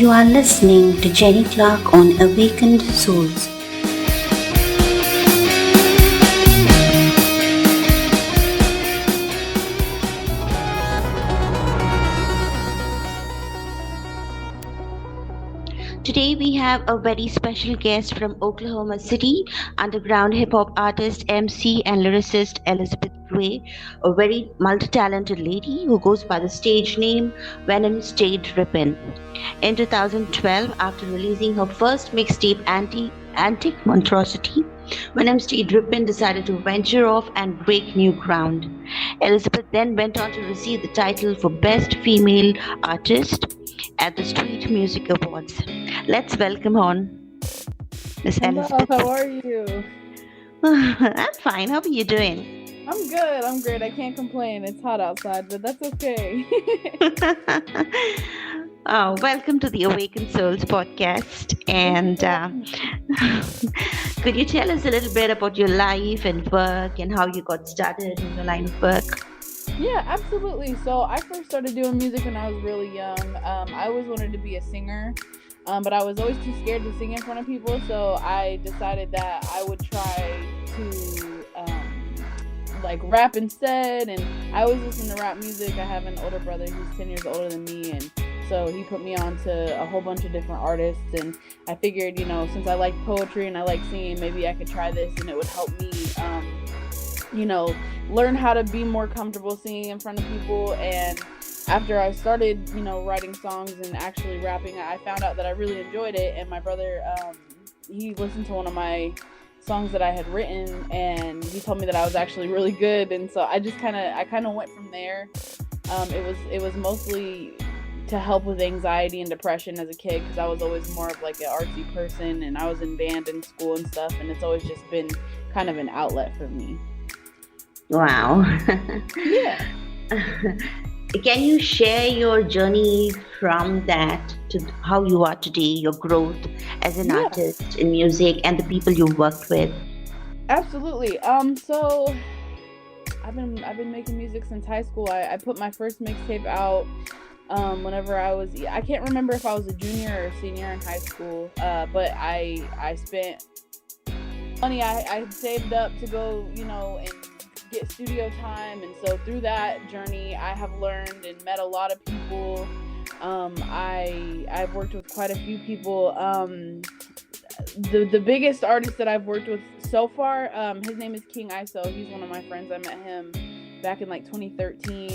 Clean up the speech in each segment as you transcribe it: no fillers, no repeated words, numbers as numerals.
You are listening to Jenny Clark on Awakened Souls. Today we have a very special guest from Oklahoma City, underground hip hop artist, MC, and lyricist Elizabeth Gray, a very multi talented lady who goes by the stage name VenomStayDrippin. In 2012, after releasing her first mixtape, Antique Monstrosity, VenomStayDrippin decided to venture off and break new ground. Elizabeth then went on to receive the title for Best Female Artist at the Street Music Awards. Let's welcome on Miss Hello, Elizabeth. how are you? I'm fine. How are you doing? I'm good. I'm great. I can't complain. It's hot outside, but that's okay. Oh, welcome to the Awakened Souls podcast. And could you tell us a little bit about your life and work and how you got started in the line of work? Yeah, absolutely. So I first started doing music when I was really young. I always wanted to be a singer, but I was always too scared to sing in front of people. So I decided that I would try to rap instead. And I always listen to rap music. I have an older brother who's 10 years older than me, and so he put me on to a whole bunch of different artists. And I figured, since I like poetry and I like singing, maybe I could try this and it would help me learn how to be more comfortable singing in front of people. And after I started, writing songs and actually rapping, I found out that I really enjoyed it. And my brother, he listened to one of my songs that I had written, and he told me that I was actually really good. And so I just kind of went from there. It was mostly to help with anxiety and depression as a kid, because I was always more of like an artsy person, and I was in band in school and stuff, and it's always just been kind of an outlet for me. Wow. Yeah. Can you share your journey from that to how you are today, your growth as an artist in music and the people you worked with? Absolutely. So I've been making music since high school. I put my first mixtape out whenever I can't remember if I was a junior or a senior in high school, but I spent money I saved up to go, and get studio time. And so through that journey, I have learned and met a lot of people. I've worked with quite a few people. The biggest artist that I've worked with so far, his name is King ISO. He's one of my friends. I met him back in 2013.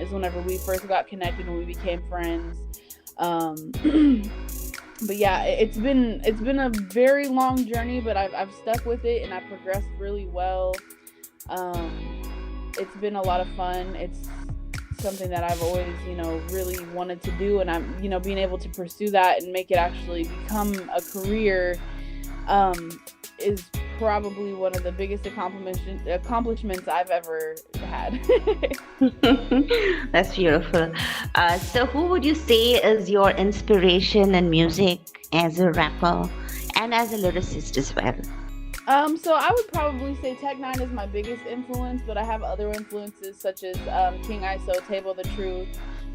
Is whenever we first got connected and we became friends. But yeah, it's been a very long journey, but I've stuck with it and I've progressed really well. It's been a lot of fun. It's something that I've always, really wanted to do, and I'm, being able to pursue that and make it actually become a career, is probably one of the biggest accomplishments I've ever had. That's beautiful. So who would you say is your inspiration in music as a rapper and as a lyricist as well? So I would probably say Tech Nine is my biggest influence, but I have other influences such as King ISO, Table the Truth,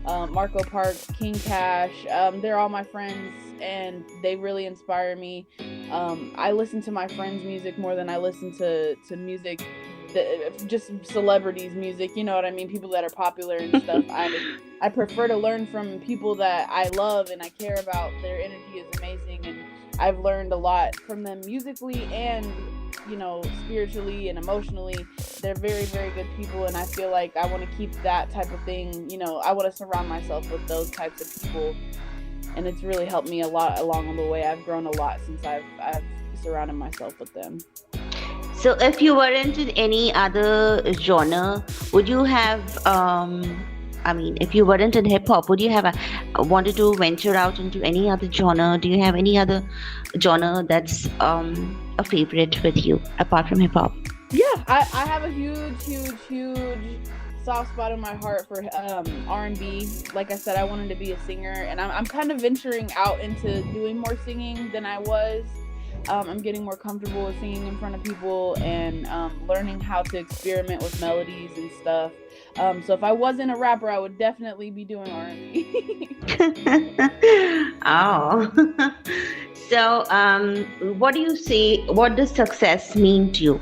Marco Parks, King Cash. They're all my friends, and they really inspire me. I listen to my friends' music more than I listen to music, just celebrities' music. You know what I mean? People that are popular and stuff. I prefer to learn from people that I love and I care about. Their energy is amazing, and I've learned a lot from them musically and, spiritually and emotionally. They're very, very good people, and I feel like I want to keep that type of thing. I want to surround myself with those types of people, and it's really helped me a lot along the way. I've grown a lot since I've surrounded myself with them. So if you weren't in any other genre, would you have if you weren't in hip hop, would you have wanted to venture out into any other genre? Do you have any other genre that's a favorite with you apart from hip hop? Yeah, I have a huge soft spot in my heart for R&B. Like I said, I wanted to be a singer, and I'm kind of venturing out into doing more singing than I was. I'm getting more comfortable with singing in front of people and learning how to experiment with melodies and stuff. So if I wasn't a rapper, I would definitely be doing R&B. Oh. So, what do you say? What does success mean to you?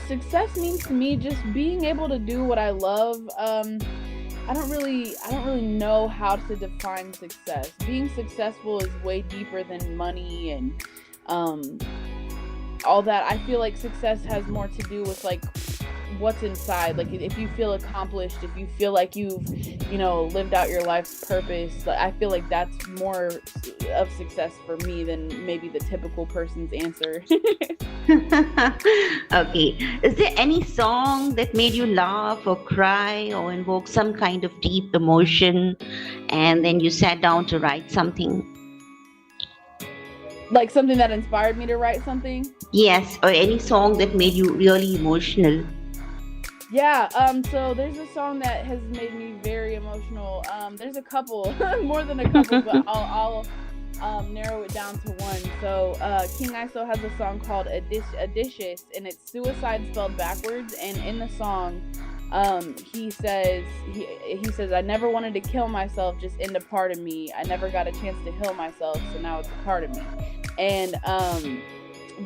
Success means to me just being able to do what I love. I don't really know how to define success. Being successful is way deeper than money and um, all that. I feel like success has more to do with like what's inside. Like if you feel accomplished, if you feel like you've, lived out your life's purpose, I feel like that's more of success for me than maybe the typical person's answer. Okay. Is there any song that made you laugh or cry or invoke some kind of deep emotion and then you sat down to write something? Like something that inspired me to write something. Yes, or any song that made you really emotional? Yeah, so there's a song that has made me very emotional. There's a couple, more than a couple, but I'll narrow it down to one. So King ISO has a song called Adicious, and it's suicide spelled backwards. And in the song, he says, I never wanted to kill myself, just end a part of me. I never got a chance to heal myself, so now it's a part of me. And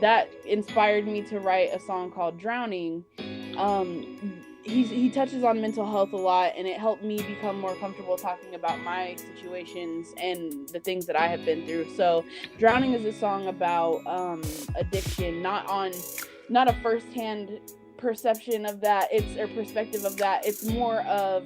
that inspired me to write a song called Drowning. He touches on mental health a lot, and it helped me become more comfortable talking about my situations and the things that I have been through. So Drowning is a song about addiction, not a firsthand perception of that, perspective of that. It's more of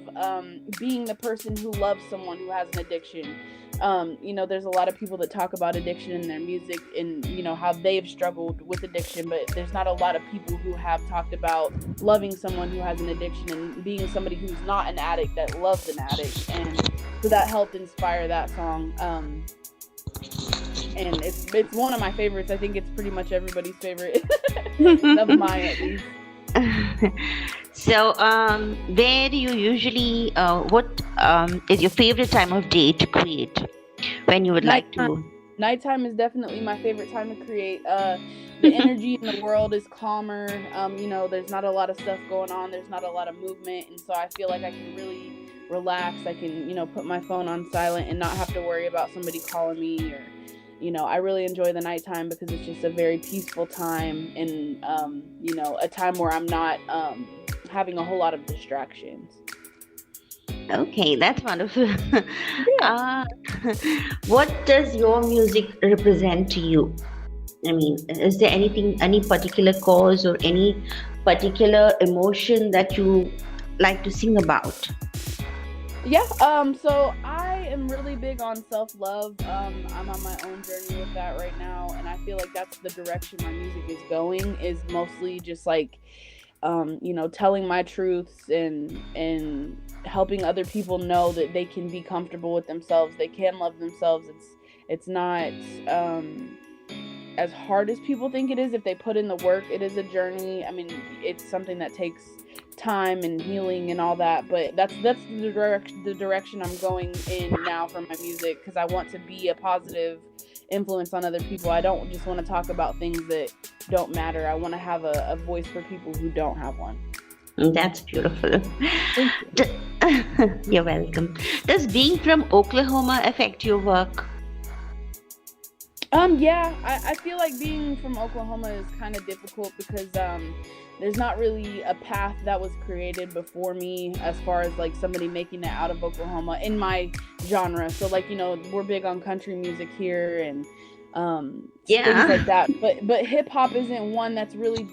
being the person who loves someone who has an addiction. There's a lot of people that talk about addiction in their music and, how they've struggled with addiction, but there's not a lot of people who have talked about loving someone who has an addiction and being somebody who's not an addict that loves an addict. And so that helped inspire that song. And it's one of my favorites. I think it's pretty much everybody's favorite of mine, at least. So, where do you usually, what is your favorite time of day to create? When you would like to? Nighttime is definitely my favorite time to create. The energy in the world is calmer. There's not a lot of stuff going on. There's not a lot of movement. And so I feel like I can really relax. I can, put my phone on silent and not have to worry about somebody calling me or, I really enjoy the nighttime because it's just a very peaceful time and, a time where I'm not having a whole lot of distractions. Okay, that's wonderful. Yeah. What does your music represent to you? I mean, is there any particular cause or any particular emotion that you like to sing about? Yeah, so I am really big on self-love. I'm on my own journey with that right now, and I feel like that's the direction my music is going, is mostly just like, telling my truths and helping other people know that they can be comfortable with themselves, they can love themselves. It's not as hard as people think it is if they put in the work. It is a journey. I mean, it's something that takes time and healing and all that, but that's the direction I'm going in now for my music, because I want to be a positive influence on other people. I don't just want to talk about things that don't matter. I want to have a voice for people who don't have one. That's beautiful. Thank you. You're welcome. Does being from Oklahoma affect your work? Yeah, I feel like being from Oklahoma is kind of difficult because there's not really a path that was created before me as far as like somebody making it out of Oklahoma in my genre. So like, we're big on country music here and things like that. But hip hop isn't one that's really,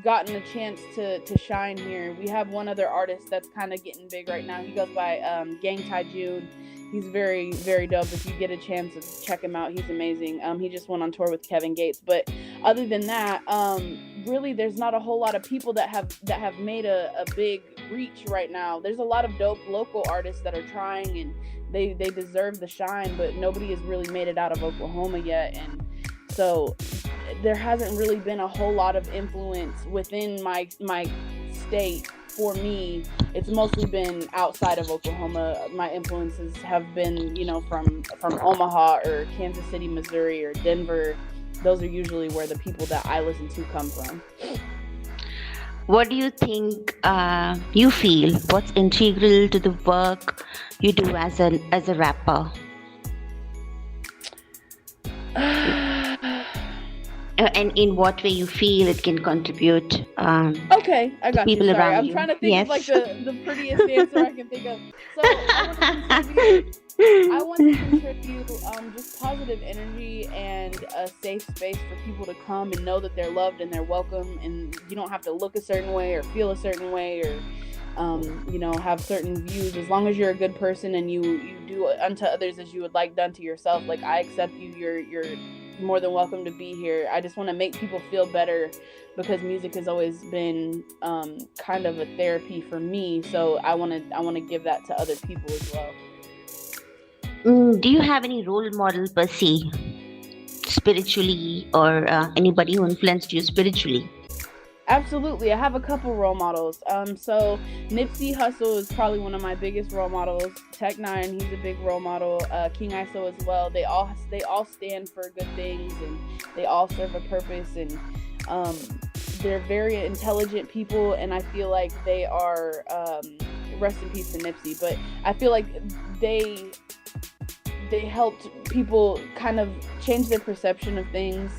gotten a chance to shine here. We have one other artist that's kind of getting big right now. He goes by Gang Tai June. He's very, very dope. If you get a chance to check him out, he's amazing. He just went on tour with Kevin Gates. But other than that, really, there's not a whole lot of people that have made a big reach right now. There's a lot of dope local artists that are trying, and they deserve the shine, but nobody has really made it out of Oklahoma yet. And so there hasn't really been a whole lot of influence within my state, for me, it's mostly been outside of Oklahoma. My influences have been, from Omaha or Kansas City, Missouri, or Denver. Those are usually where the people that I listen to come from. What do you think you feel? What's integral to the work you do as a rapper? And in what way you feel it can contribute Okay, I to got you. people Sorry, around I'm you? trying to think of like Yes. the prettiest answer I can think of. So I want to contribute just positive energy and a safe space for people to come and know that they're loved and they're welcome, and you don't have to look a certain way or feel a certain way or have certain views. As long as you're a good person and you do unto others as you would like done to yourself, like I accept you. You're more than welcome to be here. I just want to make people feel better because music has always been kind of a therapy for me. So I want to give that to other people as well. Do you have any role model per se, spiritually, or anybody who influenced you spiritually? Absolutely, I have a couple role models. So Nipsey Hussle is probably one of my biggest role models. Tech Nine, he's a big role model. King ISO as well. They all stand for good things, and they all serve a purpose. And they're very intelligent people, and I feel like they are. Rest in peace to Nipsey, but I feel like they helped people kind of change their perception of things.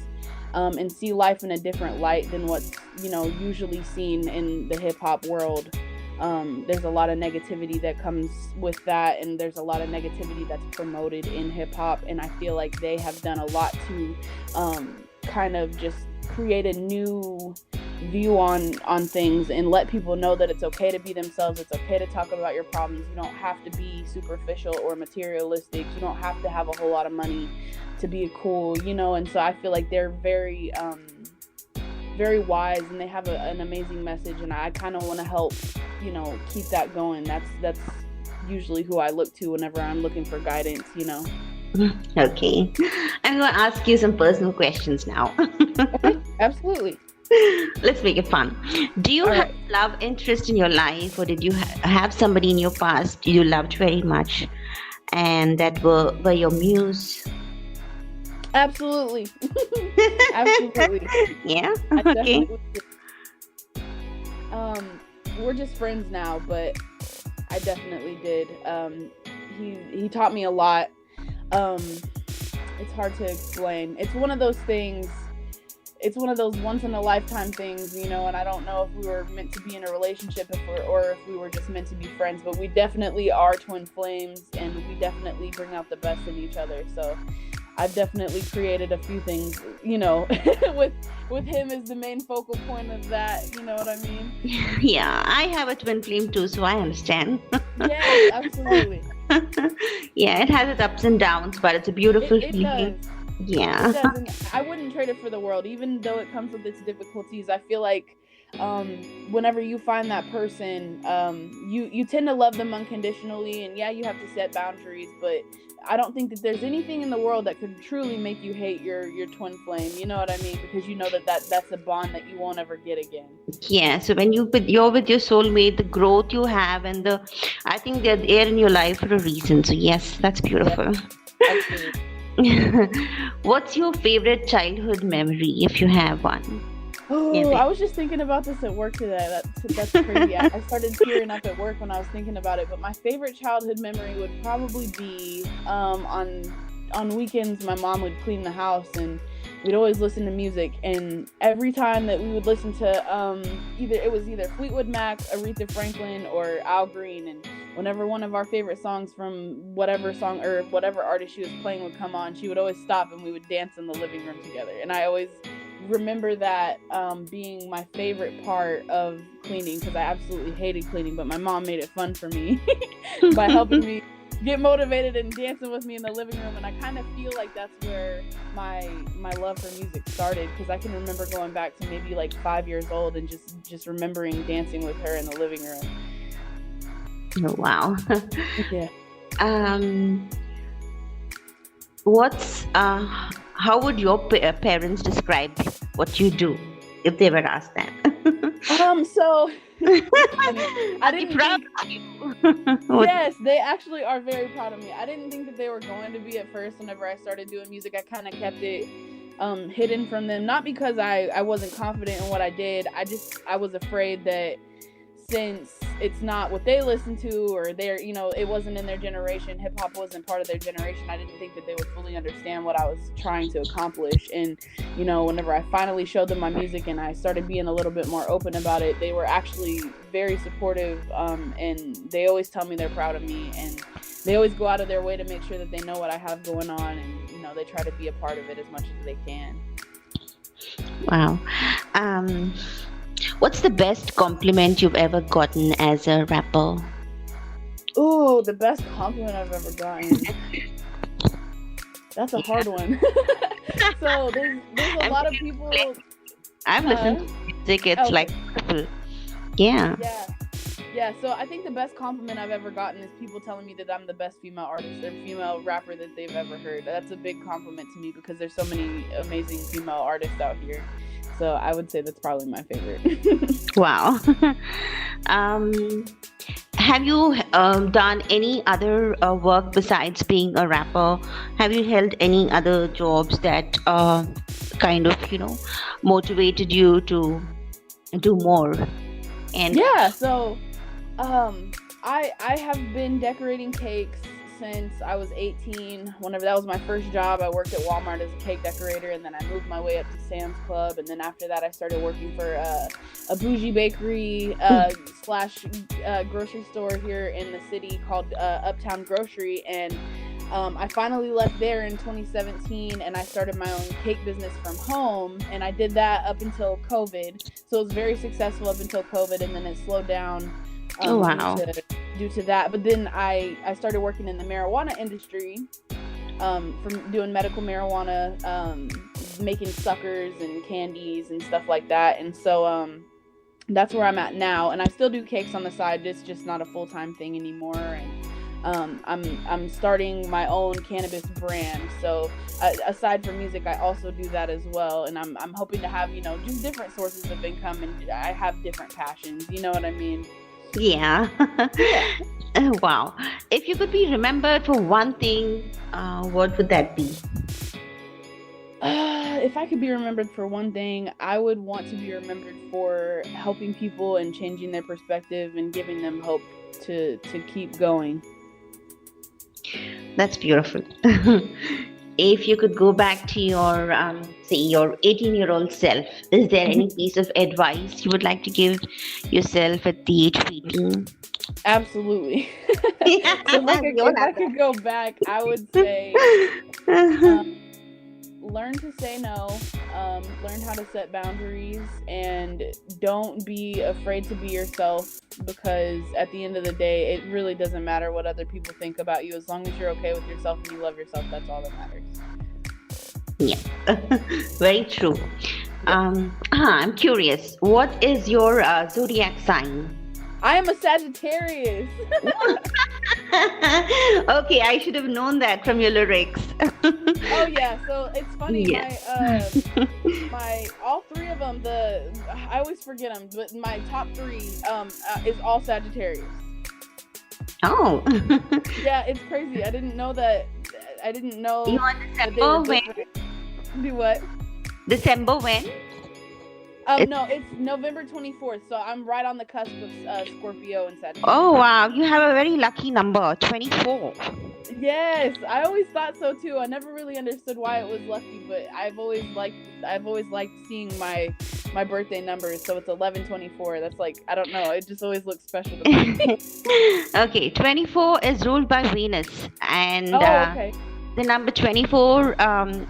And see life in a different light than what's usually seen in the hip hop world. There's a lot of negativity that comes with that, and there's a lot of negativity that's promoted in hip hop, and I feel like they have done a lot to kind of just create a new view on things and let people know that it's okay to be themselves. It's okay to talk about your problems. You don't have to be superficial or materialistic. You don't have to have a whole lot of money to be cool, and so I feel like they're very very wise, and they have an amazing message, and I kind of want to help keep that going. That's usually who I look to whenever I'm looking for guidance. Okay, I'm going to ask you some personal questions now. Okay, absolutely. Let's make it fun. Do you have love interest in your life, or did you have somebody in your past you loved very much and that were your muse? Absolutely. Absolutely. Yeah. I Okay. definitely we're just friends now, but I definitely did. He taught me a lot. It's hard to explain. It's one of those things. It's one of those once in a lifetime things, and I don't know if we were meant to be in a relationship or if we were just meant to be friends, but we definitely are twin flames, and we definitely bring out the best in each other. So I've definitely created a few things, with him as the main focal point of that. You know what I mean? Yeah, I have a twin flame too, so I understand. Yes, absolutely. Yeah, it has its ups and downs, but it's a beautiful It feeling. does. Yeah. It does. And I wouldn't trade it for the world, even though it comes with its difficulties. I feel like whenever you find that person, you tend to love them unconditionally, and yeah, you have to set boundaries, but I don't think that there's anything in the world that could truly make you hate your twin flame. You know what I mean? Because you know that's a bond that you won't ever get again. Yeah, so when you're with your soulmate, the growth you have and I think they're there in your life for a reason. So yes, that's beautiful. Yeah, absolutely. What's your favorite childhood memory, if you have one? Oh, Maybe. I was just thinking about this at work today. That's crazy. I started tearing up at work when I was thinking about it. But my favorite childhood memory would probably be on weekends. My mom would clean the house, and we'd always listen to music. And every time that we would listen to either Fleetwood Mac, Aretha Franklin, or Al Green, and whenever one of our favorite songs from whatever song or whatever artist she was playing would come on, she would always stop, and we would dance in the living room together. And I always remember that being my favorite part of cleaning, because I absolutely hated cleaning, but my mom made it fun for me by helping me get motivated and dancing with me in the living room. And I kind of feel like that's where my love for music started, because I can remember going back to maybe like 5 years old and just remembering dancing with her in the living room. Oh, wow. Yeah. How would your parents describe what you do if they were asked that? So it's funny. I Are they didn't proud think. of you? Yes, they actually are very proud of me. I didn't think that they were going to be at first. Whenever I started doing music, I kind of kept it hidden from them. Not because I wasn't confident in what I did. I was afraid that since it's not what they listen to, or they're, it wasn't in their generation, hip hop wasn't part of their generation, I didn't think that they would fully understand what I was trying to accomplish. And whenever I finally showed them my music and I started being a little bit more open about it, they were actually very supportive, and they always tell me they're proud of me, and they always go out of their way to make sure that they know what I have going on, and they try to be a part of it as much as they can. Wow. What's the best compliment you've ever gotten as a rapper? Ooh, the best compliment I've ever gotten. That's a hard one. So there's a lot of people. I've listened to music. It's like beautiful. Yeah. Yeah. So I think the best compliment I've ever gotten is people telling me that I'm the best female artist or female rapper that they've ever heard. That's a big compliment to me because there's so many amazing female artists out here. So I would say that's probably my favorite. Wow. Have you done any other work besides being a rapper? Have you held any other jobs that kind of, motivated you to do more? And yeah, so I have been decorating cakes since I was 18. Whenever that was my first job, I worked at Walmart as a cake decorator, and then I moved my way up to Sam's Club, and then after that I started working for a bougie bakery slash grocery store here in the city called Uptown Grocery, and I finally left there in 2017, and I started my own cake business from home, and I did that up until COVID. So it was very successful up until COVID, and then it slowed down due to that. But then I started working in the marijuana industry, from doing medical marijuana, making suckers and candies and stuff like that. And so that's where I'm at now, and I still do cakes on the side. It's just not a full-time thing anymore. And I'm starting my own cannabis brand. So aside from music, I also do that as well. And I'm hoping to have, just different sources of income, and I have different passions. You know what I mean? yeah. Wow. If you could be remembered for one thing, what would that be? If I could be remembered for one thing, I would want to be remembered for helping people and changing their perspective and giving them hope to keep going. That's beautiful. If you could go back to your, say, your 18-year-old self, is there any piece of advice you would like to give yourself at the age of 18? Absolutely. So if I could go back, I would say learn to say no, learn how to set boundaries, and don't be afraid to be yourself, because at the end of the day, it really doesn't matter what other people think about you. As long as you're okay with yourself and you love yourself, that's all that matters. Yeah, very true. I'm curious, what is your zodiac sign? I am a Sagittarius. Okay, I should have known that from your lyrics. Oh yeah, so it's funny. Yes. My all three of them. I always forget them, but my top three is all Sagittarius. Oh. Yeah, it's crazy. I didn't know that. I didn't know. You want December when? Do what? December when? No, it's November 24th, so I'm right on the cusp of Scorpio and Sagittarius. Oh wow, you have a very lucky number, 24. Yes, I always thought so too. I never really understood why it was lucky, but I've always liked seeing my birthday numbers. So it's 11/24. That's like, I don't know, it just always looks special to me. Okay, 24 is ruled by Venus, and okay. The number 24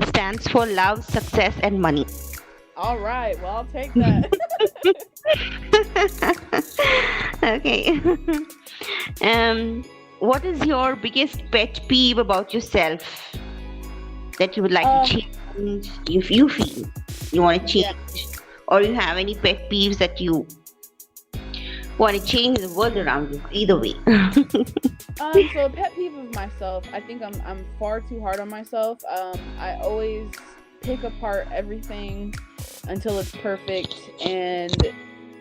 stands for love, success, and money. All right, well, I'll take that. Okay. What is your biggest pet peeve about yourself that you would like to change if you feel you want to change, or you have any pet peeves that you want to change the world around you? Either way. So a pet peeve of myself, I think I'm far too hard on myself. I always pick apart everything until it's perfect, and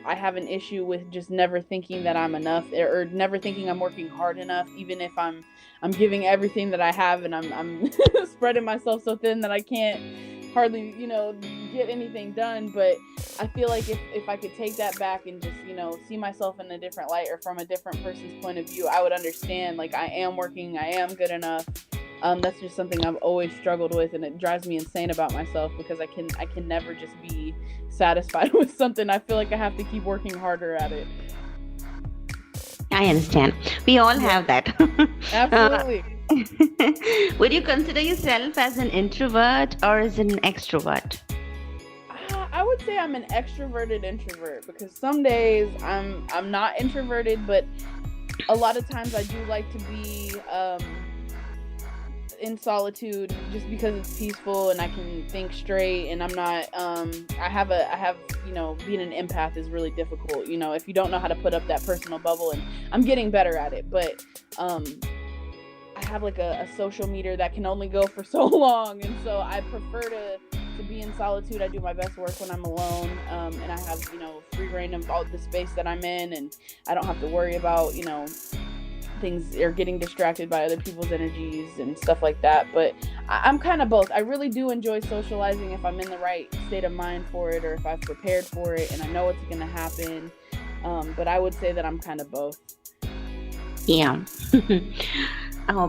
I have an issue with just never thinking that I'm enough, or never thinking I'm working hard enough, even if I'm giving everything that I have, and I'm spreading myself so thin that I can't hardly, get anything done. But I feel like if I could take that back and just, see myself in a different light, or from a different person's point of view, I would understand, like, I am working, I am good enough. That's just something I've always struggled with, and it drives me insane about myself, because I can never just be satisfied with something. I feel like I have to keep working harder at it. I understand. We all have that. Absolutely. Would you consider yourself as an introvert or as an extrovert? I would say I'm an extroverted introvert, because some days I'm not introverted, but a lot of times I do like to be in solitude, just because it's peaceful and I can think straight, and I'm not I have being an empath is really difficult, if you don't know how to put up that personal bubble, and I'm getting better at it, but I have like a social meter that can only go for so long, and so I prefer to be in solitude. I do my best work when I'm alone, and I have free reign of all the space that I'm in, and I don't have to worry about things or getting distracted by other people's energies and stuff like that. But I'm kind of both. I really do enjoy socializing if I'm in the right state of mind for it, or if I've prepared for it and I know it's going to happen. But I would say that I'm kind of both. Yeah.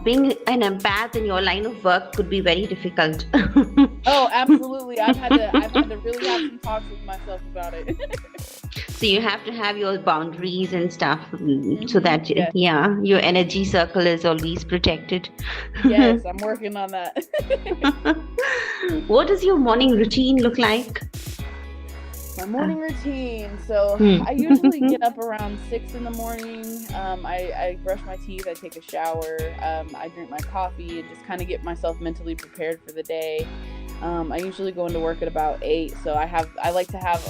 Being an empath in your line of work could be very difficult. Oh, absolutely. I've had to really have some talks with myself about it. So you have to have your boundaries and stuff, so that Yes. your energy circle is always protected. Yes, I'm working on that. What does your morning routine look like? My morning routine. So I usually get up around 6 in the morning. I brush my teeth, I take a shower, I drink my coffee, and just kind of get myself mentally prepared for the day. I usually go into work at about 8, so I like to have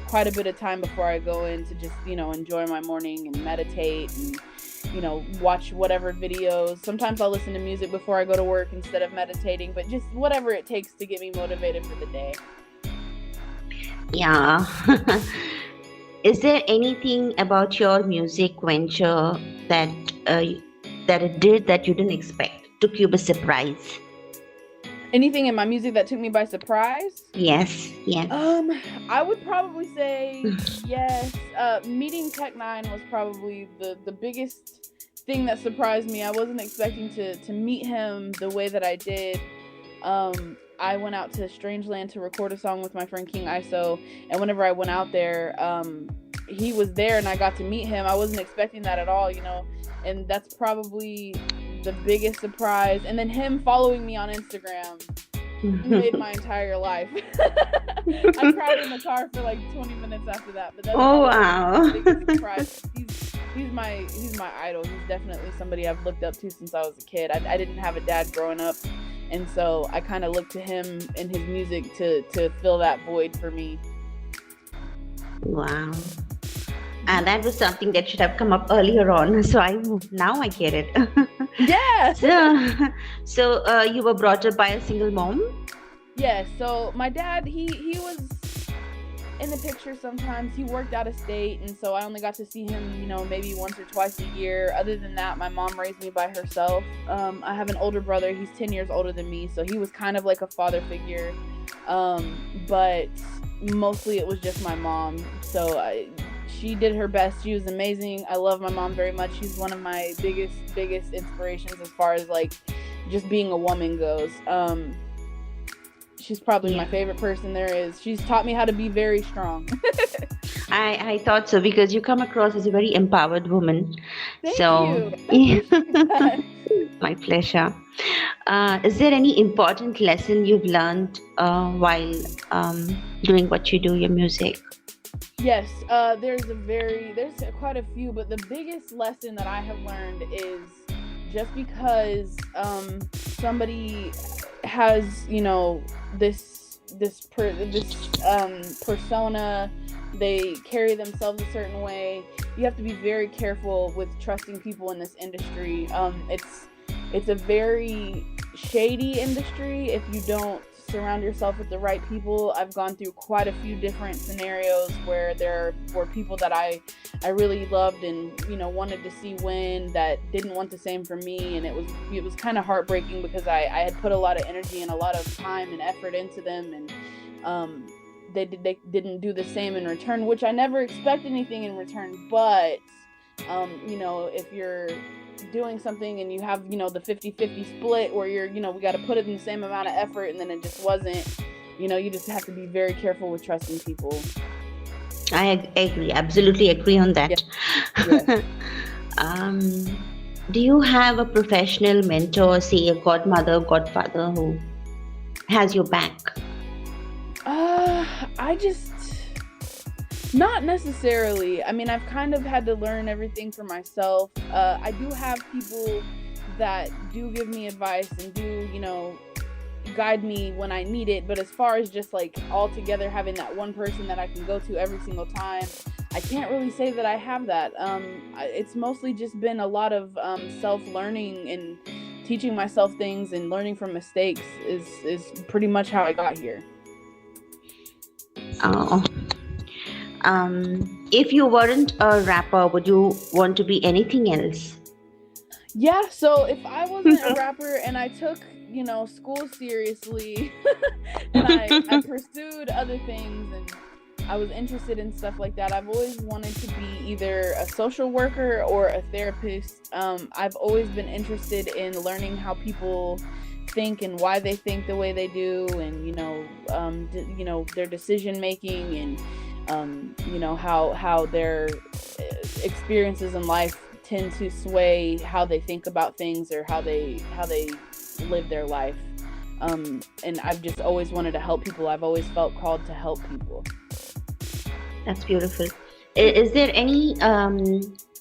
quite a bit of time before I go in to just enjoy my morning and meditate and watch whatever videos. Sometimes I'll listen to music before I go to work instead of meditating, but just whatever it takes to get me motivated for the day. Yeah. Is there anything about your music venture that it did that you didn't expect, took you by surprise? Anything in my music that took me by surprise? Yes. I would probably say yes. Meeting Tech9 was probably the biggest thing that surprised me. I wasn't expecting to meet him the way that I did. I went out to Strangeland to record a song with my friend King ISO, and whenever I went out there, he was there and I got to meet him. I wasn't expecting that at all, and that's probably the biggest surprise. And then him following me on Instagram made my entire life. I cried in the car for like 20 minutes after that, but that's wow. the biggest surprise. He's my idol. He's definitely somebody I've looked up to since I was a kid. I didn't have a dad growing up, and so I kind of looked to him and his music to fill that void for me. Wow. And that was something that should have come up earlier on. So now I get it. Yeah. So you were brought up by a single mom? Yes. So my dad, he was in the picture sometimes. He worked out of state, and so I only got to see him, maybe once or twice a year. Other than that, my mom raised me by herself. I have an older brother. He's 10 years older than me, so he was kind of like a father figure. But mostly it was just my mom. So she did her best. She was amazing. I love my mom very much. She's one of my biggest inspirations as far as like just being a woman goes. She's probably my favorite person there is. She's taught me how to be very strong. I thought so, because you come across as a very empowered woman. Thank you. My pleasure. Is there any important lesson you've learned while doing what you do, your music? Yes, there's quite a few, but the biggest lesson that I have learned is just because somebody has, this persona, they carry themselves a certain way. You have to be very careful with trusting people in this industry. It's a very shady industry if you don't surround yourself with the right people. I've gone through quite a few different scenarios where there were people that I really loved and, you know, wanted to see win that didn't want the same for me, and it was kind of heartbreaking because I had put a lot of energy and a lot of time and effort into them, and they didn't do the same in return, which I never expect anything in return. But you know, if you're doing something and you have, you know, the 50-50 split where you're, you know, we got to put it in the same amount of effort and then it just wasn't, you know, you just have to be very careful with trusting people. I agree, absolutely agree on that. Yeah. Do you have a professional mentor, say a godmother, godfather, who has your back? I just, not necessarily. I mean, I've kind of had to learn everything for myself. I do have people that do give me advice and do, you know, guide me when I need it. But as far as just like all together having that one person that I can go to every single time, I can't really say that I have that. It's mostly just been a lot of self-learning and teaching myself things and learning from mistakes is pretty much how I got here. Oh. If you weren't a rapper, would you want to be anything else? Yeah, so if I wasn't a rapper and I took, you know, school seriously and I pursued other things and I was interested in stuff like that, I've always wanted to be either a social worker or a therapist. I've always been interested in learning how people think and why they think the way they do, and you know, their decision making, and you know, how their experiences in life tend to sway how they think about things or how they live their life. And I've just always wanted to help people. I've always felt called to help people. That's beautiful. Is there any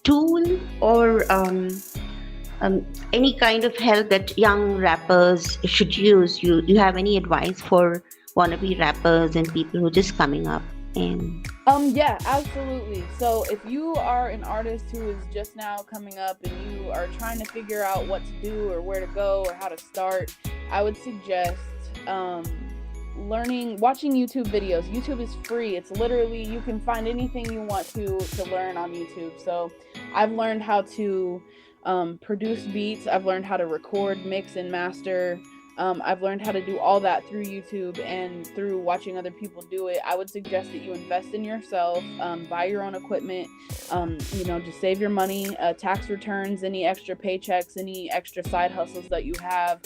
tool or any kind of help that young rappers should use? You have any advice for wannabe rappers and people who are just coming up? And yeah, absolutely. So if you are an artist who is just now coming up and you are trying to figure out what to do or where to go or how to start, I would suggest watching YouTube videos. YouTube is free. It's literally, you can find anything you want to learn on YouTube. So I've learned how to produce beats. I've learned how to record, mix, and master. I've learned how to do all that through YouTube and through watching other people do it. I would suggest that you invest in yourself, buy your own equipment, you know, just save your money, tax returns, any extra paychecks, any extra side hustles that you have.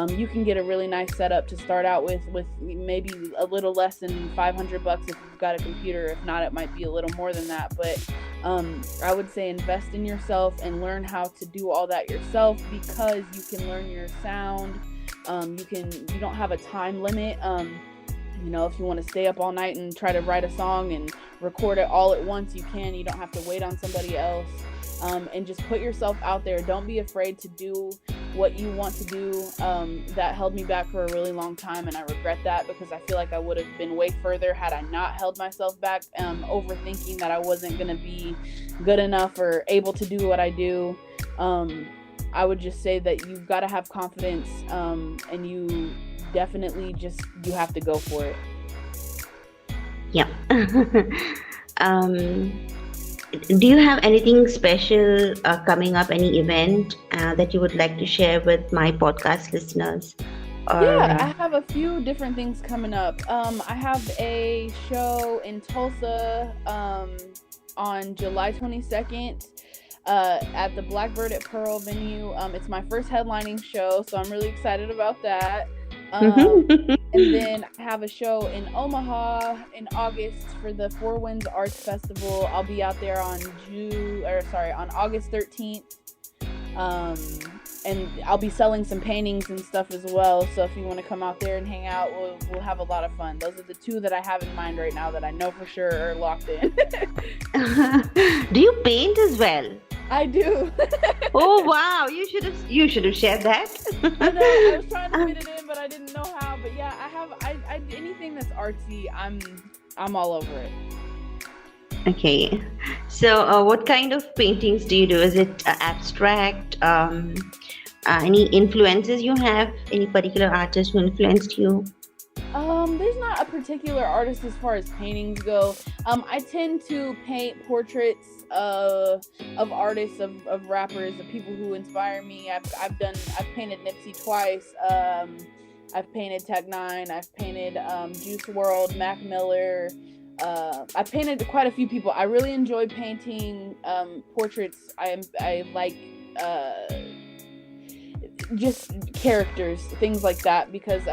You can get a really nice setup to start out with maybe a little less than $500 if you've got a computer. If not, it might be a little more than that. But I would say invest in yourself and learn how to do all that yourself, because you can learn your sound. You don't have a time limit. You know, if you want to stay up all night and try to write a song and record it all at once, you can. You don't have to wait on somebody else. And just put yourself out there. Don't be afraid to do what you want to do. That held me back for a really long time, and I regret that, because I feel like I would have been way further had I not held myself back, overthinking that I wasn't going to be good enough or able to do what I do. I would just say that you've got to have confidence, and you definitely you have to go for it. yeah. Do you have anything special coming up, any event that you would like to share with my podcast listeners? Yeah, I have a few different things coming up. I have a show in Tulsa on July 22nd. At the Blackbird at Pearl venue. It's my first headlining show, so I'm really excited about that. And then I have a show in Omaha in August for the Four Winds Arts Festival. I'll be out there on August 13th. And I'll be selling some paintings and stuff as well. So if you want to come out there and hang out, we'll have a lot of fun. Those are the two that I have in mind right now that I know for sure are locked in. Do you paint as well? I do. Oh wow! You should have shared that. I know. I was trying to fit it in, but I didn't know how. But yeah, I anything that's artsy, I'm all over it. Okay, so what kind of paintings do you do? Is it abstract? Any influences you have? Any particular artist who influenced you? There's not a particular artist as far as paintings go. I tend to paint portraits of artists, of rappers, of people who inspire me. I've painted Nipsey twice. I've painted Tech Nine. I've painted Juice World, Mac Miller. I painted quite a few people. I really enjoy painting portraits. I like just characters, things like that, because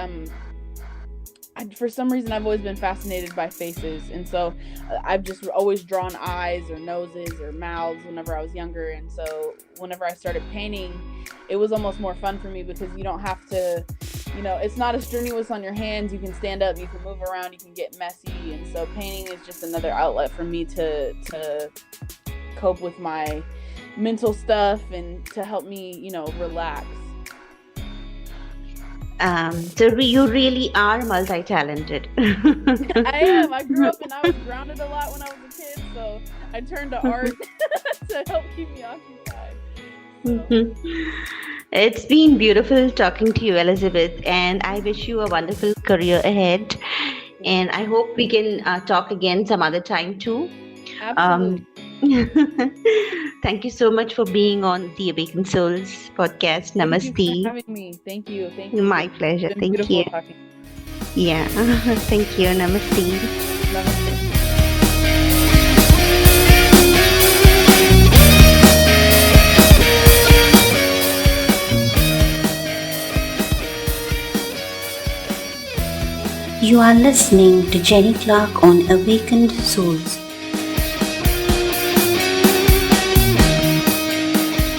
for some reason I've always been fascinated by faces, and so I've just always drawn eyes or noses or mouths whenever I was younger. And so whenever I started painting, it was almost more fun for me because you don't have to, it's not as strenuous on your hands. You can stand up, you can move around, you can get messy. And so painting is just another outlet for me to cope with my mental stuff and to help me, relax. You really are multi-talented. I am. I grew up and I was grounded a lot when I was a kid, so I turned to art to help keep me occupied. So. It's been beautiful talking to you, Elizabeth, and I wish you a wonderful career ahead. And I hope we can talk again some other time too. Absolutely. Thank you so much for being on the Awakened Souls podcast. Namaste. Thank you for having me. Thank you. My pleasure. Thank you. Talking. Yeah. Thank you. Namaste. Namaste. You are listening to Jenny Clark on Awakened Souls.